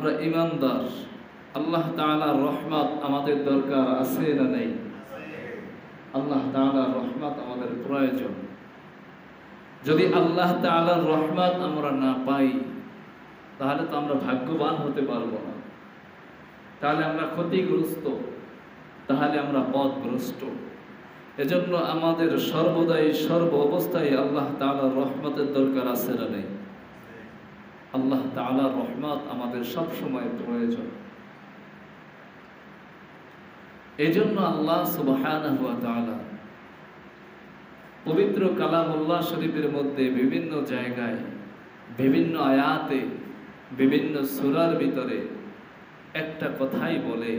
আমরা ঈমানদার, আল্লাহ তাআলার রহমত আমাদের দরকার আছে না নেই? আল্লাহ তাআলার রহমত আমাদের প্রয়োজন। যদি আল্লাহ তাআলার রহমত আমরা না পাই তাহলে তো আমরা ভাগ্যবান হতে পারবো না, তাহলে আমরা ক্ষতিগ্রস্ত, তাহলে আমরা পথভ্রষ্ট। এজন্য আমাদের সর্বদাই সর্ব অবস্থায় আল্লাহ তাআলার রহমতের দরকার আছে না নেই? আল্লাহ তাআলার রহমত আমাদের সব সময় প্রয়োজন। এজন্য আল্লাহ সুবহানাহু ওয়া তাআলা পবিত্র কালামুল্লাহ শরীফের মধ্যে বিভিন্ন জায়গায়, বিভিন্ন আয়াতে, বিভিন্ন সূরার ভিতরে একটা কথাই বলে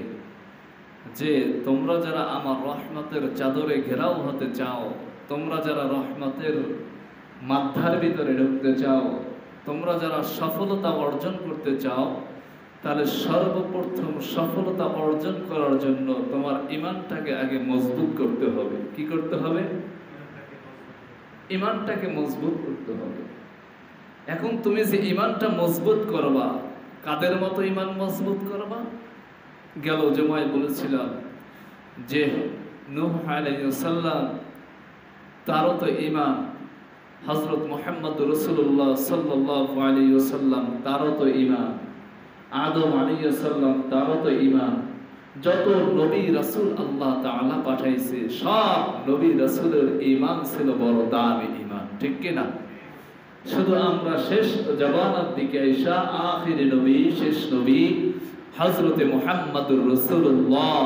যে তোমরা যারা আমার রহমতের চাদরে ঘেরাও হতে চাও, তোমরা যারা রহমতের মাথার ভিতরে ঢুকতে চাও, তোমরা যারা সফলতা অর্জন করতে চাও, তাহলে সর্বপ্রথম সফলতা অর্জন করার জন্য তোমার ঈমানটাকে আগে মজবুত করতে হবে। কি করতে হবে? ঈমানটাকে মজবুত করতে হবে। এখন তুমি যে ঈমানটা মজবুত করবা, কাদের মতো ঈমান মজবুত করবা? গেল জুমায় বলেছিলাম যে নূহ আলাইহিস সালাম তারও তো ঈমান, হযরত মুহাম্মদ রাসূলুল্লাহ সাল্লাল্লাহু আলাইহি ওয়াসাল্লাম তারও তো ঈমান, আদম আলাইহিস সালাম তারও তো ঈমান। যত নবী রাসূল আল্লাহ তাআলা পাঠাইছে সব নবী রাসূলের ঈমান ছিল বড় দামি ঈমান, ঠিক কি না? শুধু আমরা শেষ জামানার দিকে আইসা আখির নবী, শেষ নবী হযরত মুহাম্মদুর রাসূলুল্লাহ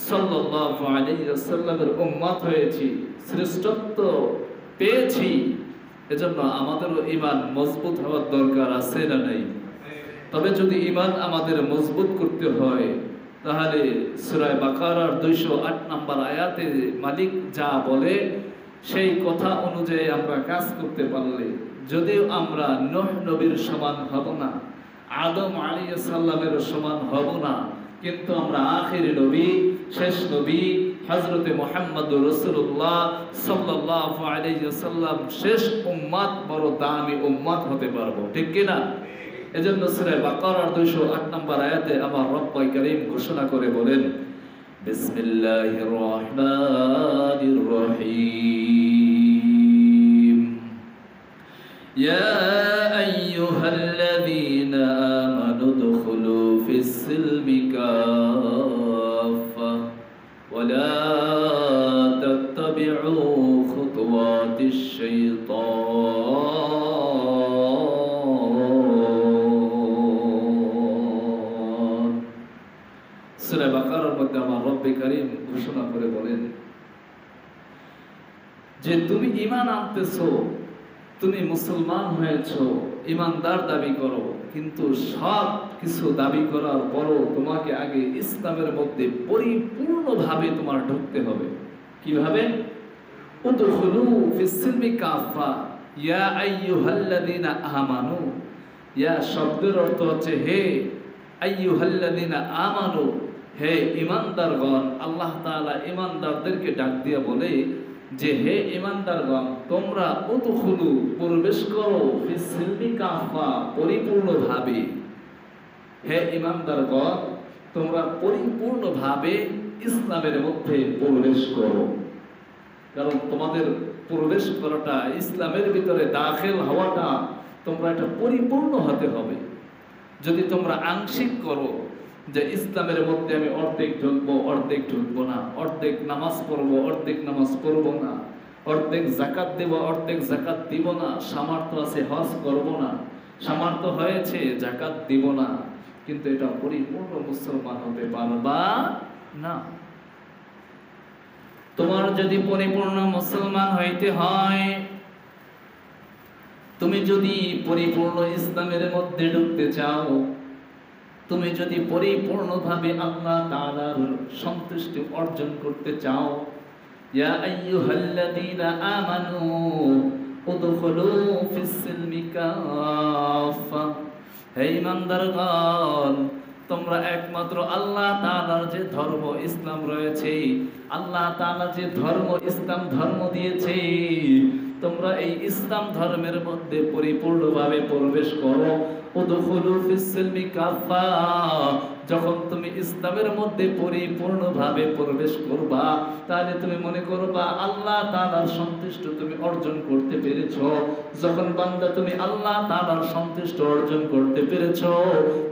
সাল্লাল্লাহু আলাইহি ওয়াসাল্লামের উম্মত হয়েছি, শ্রেষ্ঠত্ব পেয়েছি। এজন্য আমাদেরও ঈমান মজবুত হওয়ার দরকার আছে না নাই? তবে যদি ঈমান আমাদের মজবুত করতে হয় তাহলে সূরা বাকারার 208 নম্বর আয়াতে মালিক যা বলে সেই কথা অনুযায়ী আমরা কাজ করতে পারলে, যদিও আমরা নূহ নবীর সমান হব না, আদম আলাইহিস সালামের সমান হব না, কিন্তু আমরা আখির নবী, শেষ নবী হযরত মুহাম্মদুর রাসূলুল্লাহ সাল্লাল্লাহু আলাইহি ওয়াসাল্লাম শেষ উম্মত, বড় দামি উম্মত হতে পারবো, ঠিক কি না? এজন্য সূরা বাকারার 208 নম্বর আয়াতে আমার রব্ব কারীম ঘোষণা করে বলেন, বিসমিল্লাহির রহমানির রহিম, ইয়া আইয়ুহাল্লাযীনা আমানু দুখুলু ফিস সিলমি কাফা ওয়া লা তাত্তাবিউ খুতুওয়াতিশ শাইতান। সূরা বাকারার মধ্যে আমার রব্বে কারীম ঘোষণা করে বলেন যে তুমি ঈমান আনতেছো, তুমি মুসলমান হয়েছো, ঈমানদার দাবি করো, কিন্তু সব কিছু দাবি করার পরও তোমাকে আগে ইসলামের মধ্যে পরিপূর্ণভাবে তোমার ঢুকতে হবে। কিভাবে? উদখুলু ফিস সিলমি কাফা, ইয়া আইয়ুহাল্লাযীনা আমানু। ইয়া শব্দের অর্থ হচ্ছে হে, আইয়ুহাল্লাযীনা আমানু, হে ঈমানদারগণ। আল্লাহ তাআলা ঈমানদারদেরকে ডাক দিয়া বলে যে হে ঈমানদারগণ, তোমরা উদখুলু, প্রবেশ করো, ফিস সিলমি কাফা, পরিপূর্ণভাবে। হে ঈমানদারগণ, তোমরা পরিপূর্ণভাবে ইসলামের মধ্যে প্রবেশ করো। কারণ তোমাদের প্রবেশ করাটা, ইসলামের ভিতরে দাখিল হওয়াটা, তোমরা এটা পরিপূর্ণ হতে হবে। যদি তোমরা আংশিক করো যে ইসলামের মধ্যে আমি অর্ধেক ঢুকবো, অর্ধেক ঢুকবো না, অর্ধেক নামাজ পড়বো, অর্ধেক নামাজ পড়বো না, অর্ধেক যাকাত দেব, অর্ধেক যাকাত দিব না, সামর্থ্য আছে হজ করব না, সামর্থ্য হয়েছে যাকাত দিব না, কিন্তু এটা পরিপূর্ণ মুসলমান হতে পারবা না। তোমার যদি পরিপূর্ণ মুসলমান হইতে হয়, তুমি যদি পরিপূর্ণ ইসলামের মধ্যে ঢুকতে চাও, তুমি যদি পরিপূর্ণভাবে আল্লাহ তাআলার সন্তুষ্টি অর্জন করতে চাও, ইয়া আইয়ুহাল্লাযীনা আমানু উদখুলু ফিস সিলমি কাফা, হে ঈমানদারগণ, তোমরা একমাত্র আল্লাহ তাআলার যে ধর্ম ইসলাম রয়েছে, আল্লাহ তাআলা যে ধর্ম ইসলাম ধর্ম দিয়েছে, তোমরা এই ইসলাম ধর্মের মধ্যে পরিপূর্ণভাবে প্রবেশ করো। উদখুলু ফিস সিলমি কাফা, যখন তুমি ইসলামের মধ্যে পরিপূর্ণভাবে প্রবেশ করবা, তাহলে তুমি মনে করবা আল্লাহ তাআলার সন্তুষ্ট তুমি অর্জন করতে পেরেছো। যখন বান্দা তুমি আল্লাহ তাআলার সন্তুষ্ট অর্জন করতে পেরেছো,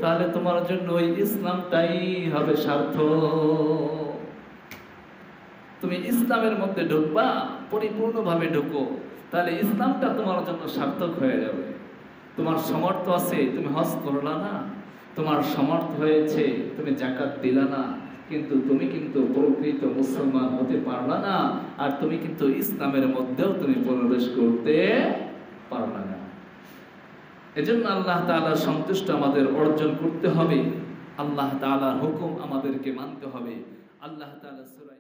তাহলে তোমার জন্য ওই ইসলামটাই হবে সার্থক। তুমি ইসলামের মধ্যে ঢুকবা, পরিপূর্ণভাবে ঢুকো, তাহলে ইসলামটা তোমার জন্য সার্থক হয়ে যাবে। তোমার সামর্থ্য আছে, তুমি হজ করলা না, তোমার সামর্থ্য হয়েছে, তুমি যাকাত দিলা না, কিন্তু তুমি কিন্তু প্রকৃত মুসলমান হতে পারলা না, আর তুমি কিন্তু ইসলামের মধ্যেও তুমি প্রবেশ করতে পারলা না। এজন্য আল্লাহ তাআলার সন্তুষ্ট আমাদের অর্জন করতে হবে, আল্লাহ তাআলার হুকুম আমাদেরকে মানতে হবে। আল্লাহ তাআলা সূরা